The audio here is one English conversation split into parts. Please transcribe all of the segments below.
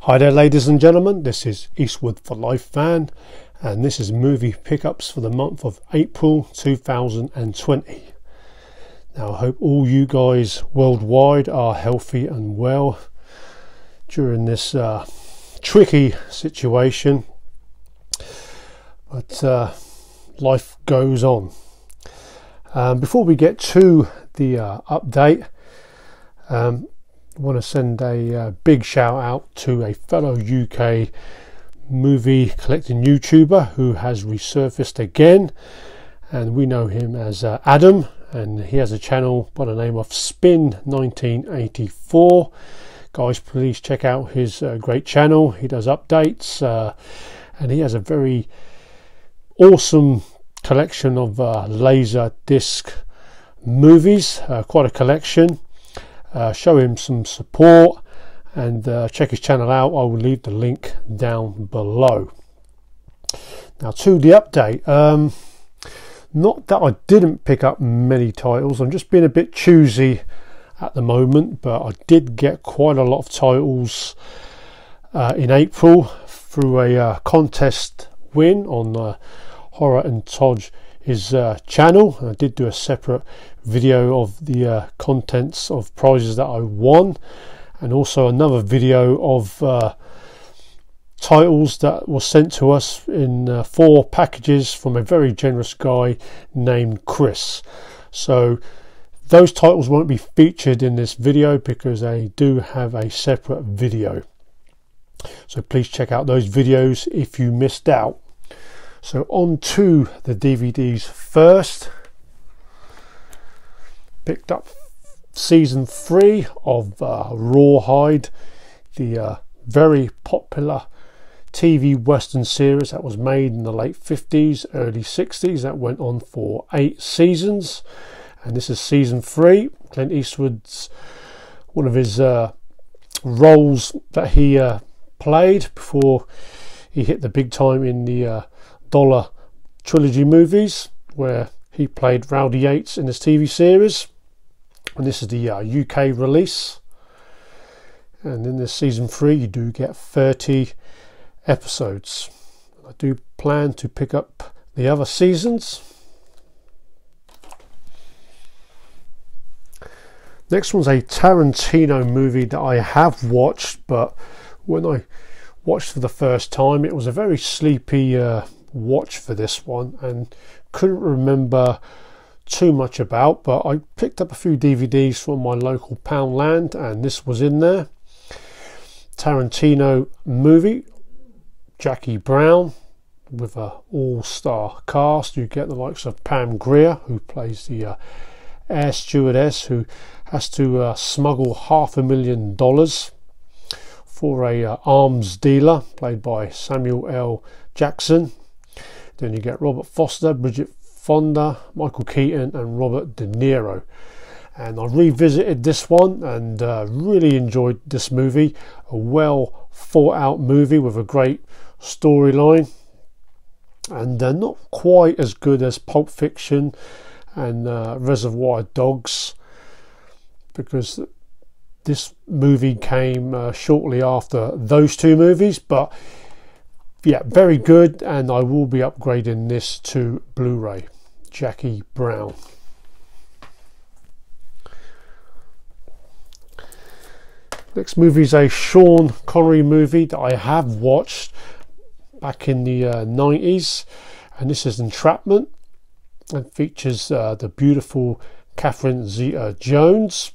Hi there ladies and gentlemen, this is Eastwood for Life fan and this is movie pickups for the month of April 2020. Now I hope all you guys worldwide are healthy and well during this tricky situation, but life goes on. Before we get to the update, I want to send a big shout out to a fellow UK movie collecting YouTuber who has resurfaced again, and we know him as Adam, and he has a channel by the name of Spin 1984. Guys, please check out his great channel. He does updates and he has a very awesome collection of laser disc movies, quite a collection. Show him some support and check his channel out. I will leave the link down below. Now to the update. Not that I didn't pick up many titles, I'm just being a bit choosy at the moment, but I did get quite a lot of titles in April through a contest win on Horror and Todge, his channel. I did do a separate video of the contents of prizes that I won, and also another video of titles that were sent to us in 4 packages from a very generous guy named Chris. So those titles won't be featured in this video because they do have a separate video, so please check out those videos if you missed out. So on to the DVDs first. Picked up season 3 of Rawhide, the very popular TV Western series that was made in the late 50s, early 60s, that went on for 8 seasons. And this is season 3. Clint Eastwood's one of his roles that he played before he hit the big time in the Dollar trilogy movies, where he played Rowdy Yates in this TV series. And this is the UK release, and in this season 3 you do get 30 episodes. I do plan to pick up the other seasons. Next one's a Tarantino movie that I have watched, but when I watched for the first time it was a very sleepy watch for this one and couldn't remember too much about, but I picked up a few DVDs from my local Poundland and this was in there. Tarantino movie, Jackie Brown with a all-star cast. You get the likes of Pam Grier, who plays the air stewardess who has to smuggle $500,000 for a arms dealer played by Samuel L. Jackson. Then you get Robert Foster, Bridget Fonda, Michael Keaton and Robert De Niro. And I revisited this one and really enjoyed this movie. A well thought out movie with a great storyline, and not quite as good as Pulp Fiction and Reservoir Dogs, because this movie came shortly after those 2 movies. But yeah, very good, and I will be upgrading this to Blu-ray. Jackie Brown. Next movie is a Sean Connery movie that I have watched back in the 90s, and this is Entrapment, and features the beautiful Catherine Zeta-Jones.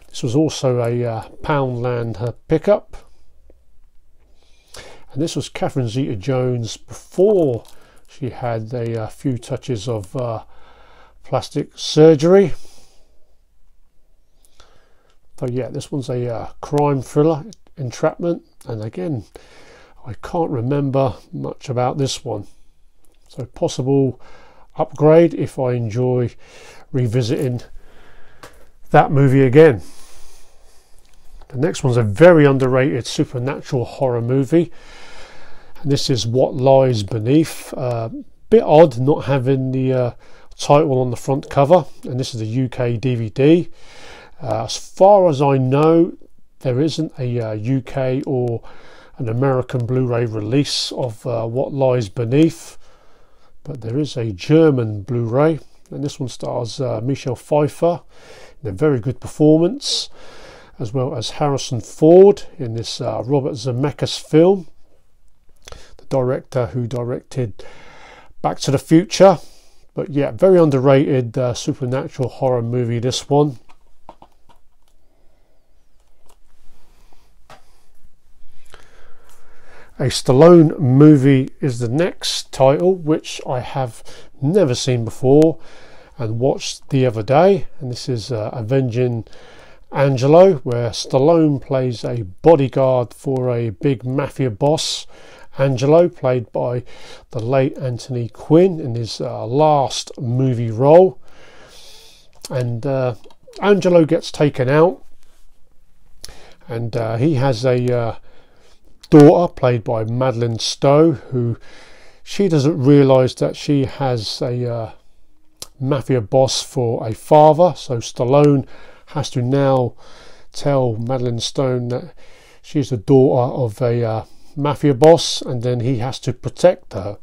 This was also a Poundland pickup. And this was Catherine Zeta-Jones before she had a few touches of plastic surgery. So yeah, this one's a crime thriller, Entrapment, and again I can't remember much about this one, so possible upgrade if I enjoy revisiting that movie again. The next one's a very underrated supernatural horror movie, and this is What Lies Beneath. Bit odd not having the title on the front cover, and this is the UK DVD. As far as I know, there isn't a UK or an American Blu-ray release of What Lies Beneath, but there is a German Blu-ray, and this one stars Michelle Pfeiffer in a very good performance, as well as Harrison Ford in this Robert Zemeckis film, the director who directed Back to the Future. But yeah, very underrated supernatural horror movie, this one. A Stallone movie is the next title, which I have never seen before and watched the other day, and this is Avenging Angelo, where Stallone plays a bodyguard for a big mafia boss, Angelo, played by the late Anthony Quinn in his last movie role. And Angelo gets taken out, and he has a daughter played by Madeline Stowe, who she doesn't realise that she has a mafia boss for a father, so Stallone has to now tell Madeline Stowe that she's the daughter of a mafia boss, and then he has to protect her.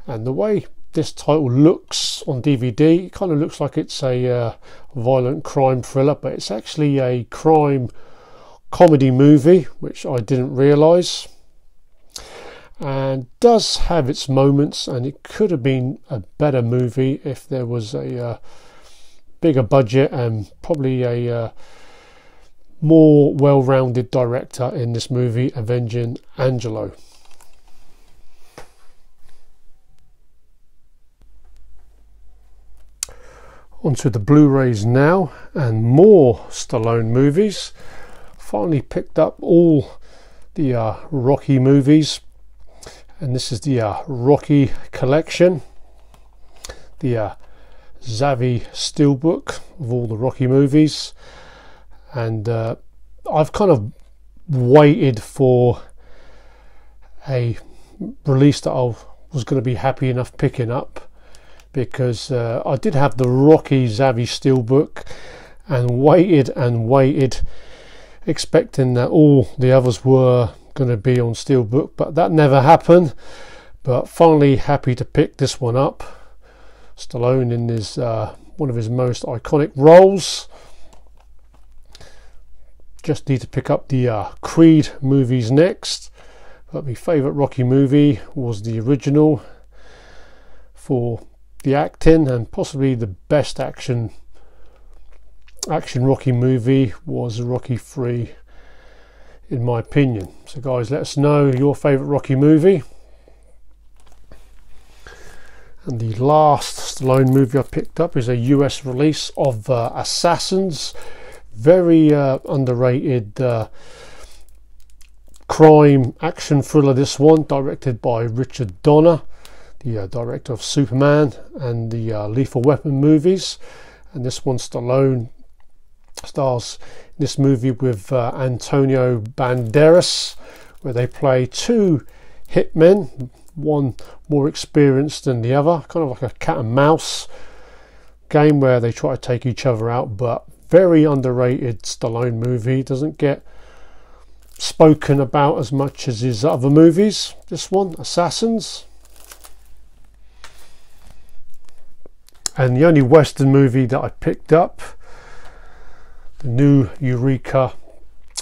And the way this title looks on DVD, it kind of looks like it's a violent crime thriller, but it's actually a crime comedy movie, which I didn't realise, and does have its moments, and it could have been a better movie if there was a bigger budget and probably a more well-rounded director in this movie, Avenging Angelo. Onto the Blu-rays now, and more Stallone movies. Finally picked up all the Rocky movies, and this is the Rocky collection, the Zavvi Steelbook of all the Rocky movies. And I've kind of waited for a release that I was going to be happy enough picking up, because I did have the Rocky Zavvi Steelbook and waited expecting that all the others were going to be on Steelbook, but that never happened. But finally happy to pick this one up. Stallone in his one of his most iconic roles. Just need to pick up the Creed movies next, but my favourite Rocky movie was the original for the acting, and possibly the best action Rocky movie was Rocky 3 in my opinion. So guys, let us know your favourite Rocky movie. And the last Stallone movie I picked up is a US release of Assassins. Very underrated crime action thriller, this one, directed by Richard Donner, the director of Superman and the Lethal Weapon movies. And this one, Stallone stars in this movie with Antonio Banderas, where they play two hitmen, one more experienced than the other, kind of like a cat and mouse game where they try to take each other out. But very underrated Stallone movie, doesn't get spoken about as much as his other movies. This one, Assassins. And the only Western movie that I picked up, the new Eureka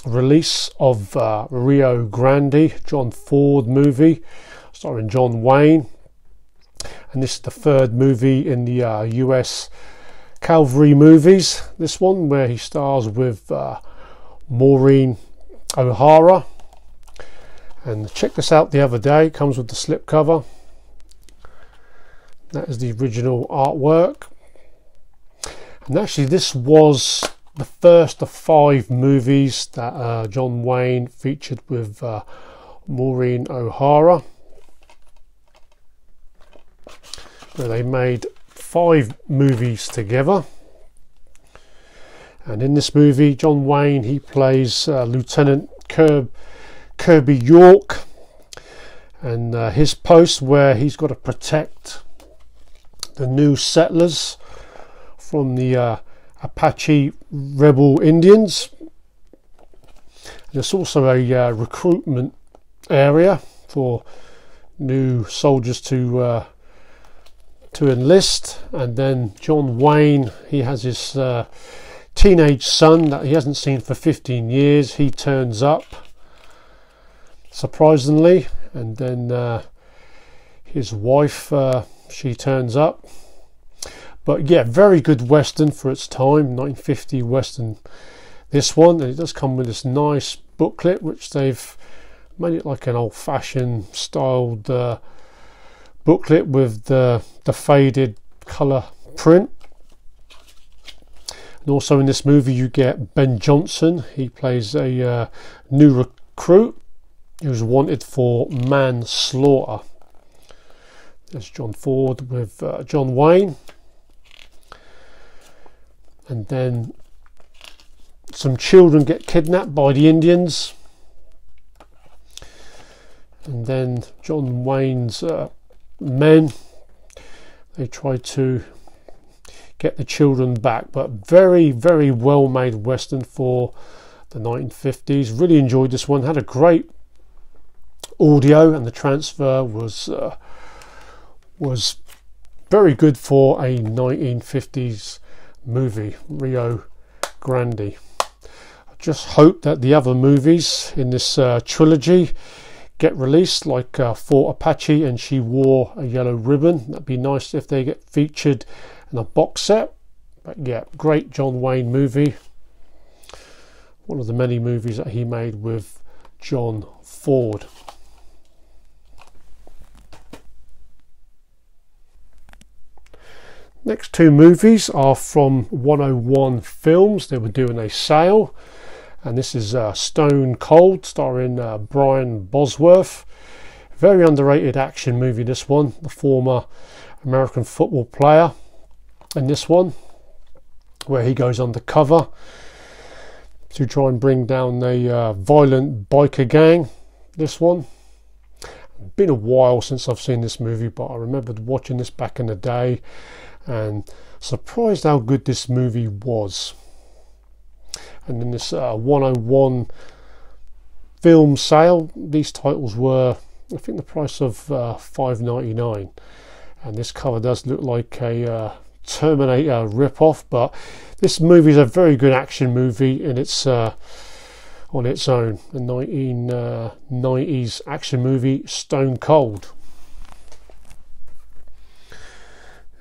release of Rio Grande, John Ford movie starring John Wayne, and this is the third movie in the US Calvary movies, this one, where he stars with Maureen O'Hara. And check this out the other day, it comes with the slipcover. That is the original artwork, and actually this was the first of 5 movies that John Wayne featured with Maureen O'Hara, where they made 5 movies together. And in this movie, John Wayne, he plays Lieutenant Kirby York, and his post where he's got to protect the new settlers from the Apache rebel Indians. There's also a recruitment area for new soldiers to enlist. And then John Wayne, he has his teenage son that he hasn't seen for 15 years. He turns up, surprisingly, and then his wife, she turns up. But yeah, very good Western for its time, 1950 Western, this one. And it does come with this nice booklet, which they've made it like an old-fashioned styled booklet with the faded colour print. And also in this movie you get Ben Johnson. He plays a new recruit who's wanted for manslaughter. There's John Ford with John Wayne. And then some children get kidnapped by the Indians. And then John Wayne's men, they try to get the children back. But very, very well made Western for the 1950s. Really enjoyed this one. Had a great audio, and the transfer was very good for a 1950s movie, Rio Grande. I just hope that the other movies in this trilogy get released, like Fort Apache and She Wore a Yellow Ribbon. That'd be nice if they get featured in a box set. But yeah, great John Wayne movie. One of the many movies that he made with John Ford. Next two movies are from 101 Films. They were doing a sale, and this is Stone Cold, starring Brian Bosworth. Very underrated action movie, this one. The former American football player in this one, where he goes undercover to try and bring down a violent biker gang. This one. It's been a while since I've seen this movie, but I remembered watching this back in the day and surprised how good this movie was. And in this 101 film sale, these titles were, I think, the price of $5.99, and this cover does look like a Terminator rip-off, but this movie is a very good action movie in its on its own. The 1990s action movie Stone Cold.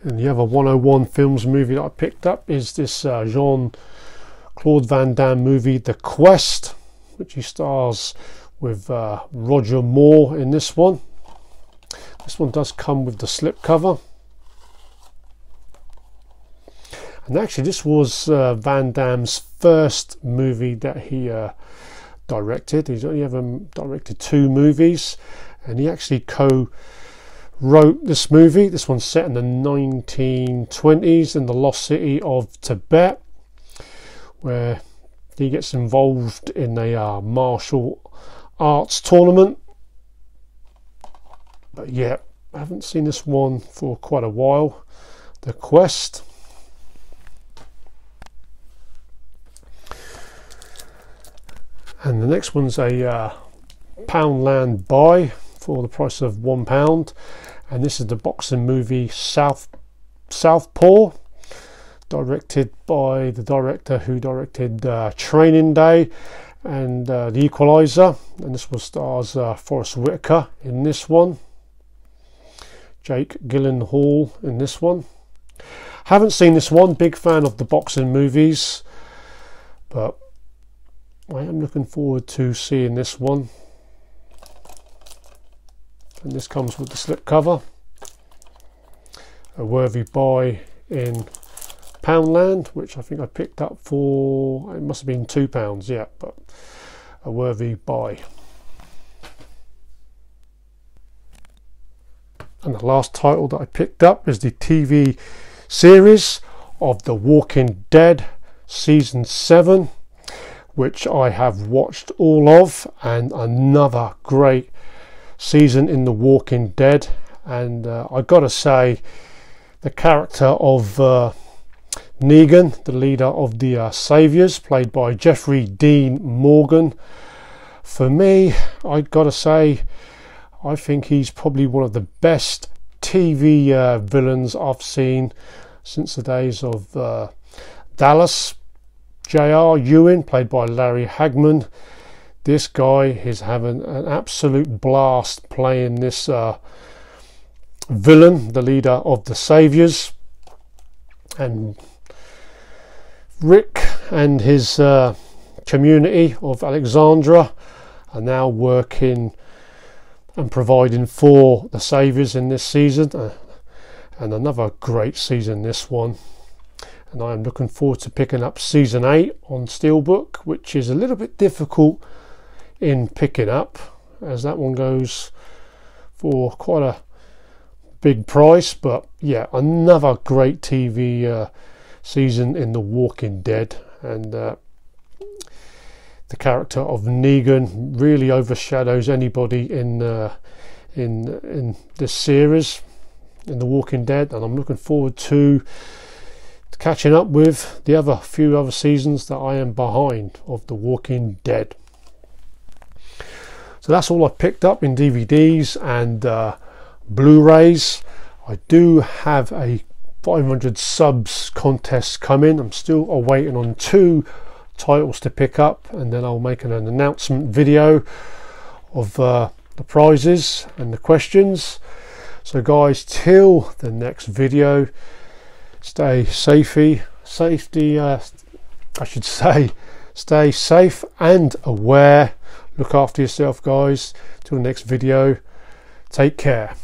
And the other 101 Films movie that I picked up is this Jean-Claude Van Damme movie, The Quest, which he stars with Roger Moore in this one. This one does come with the slipcover. And actually this was Van Damme's first movie that he directed. He's only ever directed 2 movies, and he actually co-wrote this movie. This one's set in the 1920s in the lost city of Tibet, where he gets involved in a martial arts tournament. But yeah, I haven't seen this one for quite a while. The Quest. And the next one's a Poundland buy for the price of £1, and this is the boxing movie Southpaw, directed by the director who directed Training Day and The Equalizer, and this one stars Forrest Whitaker in this one, Jake Gyllenhaal in this one. Haven't seen this one, big fan of the boxing movies, but I am looking forward to seeing this one. And this comes with the slipcover. A worthy buy in Poundland, which I think I picked up for, it must have been £2, yeah, but a worthy buy. And the last title that I picked up is the TV series of The Walking Dead Season 7, which I have watched all of, and another great season in The Walking Dead. And I gotta say, the character of Negan, the leader of the Saviours, played by Jeffrey Dean Morgan, For me, I gotta say, I think he's probably one of the best TV villains I've seen since the days of Dallas. J.R. Ewing, played by Larry Hagman. This guy is having an absolute blast playing this villain, the leader of the Saviors. And Rick and his community of Alexandra are now working and providing for the Saviors in this season, and another great season, this one. And I am looking forward to picking up season 8 on Steelbook, which is a little bit difficult in picking up, as that one goes for quite a big price. But yeah, another great TV season in The Walking Dead, and the character of Negan really overshadows anybody in this series, in The Walking Dead, and I'm looking forward to catching up with the few other seasons that I am behind of The Walking Dead. So that's all I picked up in DVDs and Blu-rays. I do have a 500 subs contest coming. I'm still awaiting on 2 titles to pick up, and then I'll make an announcement video of the prizes and the questions. So guys, till the next video, stay safety, I should say, stay safe and aware. Look after yourself, guys. Till the next video, take care.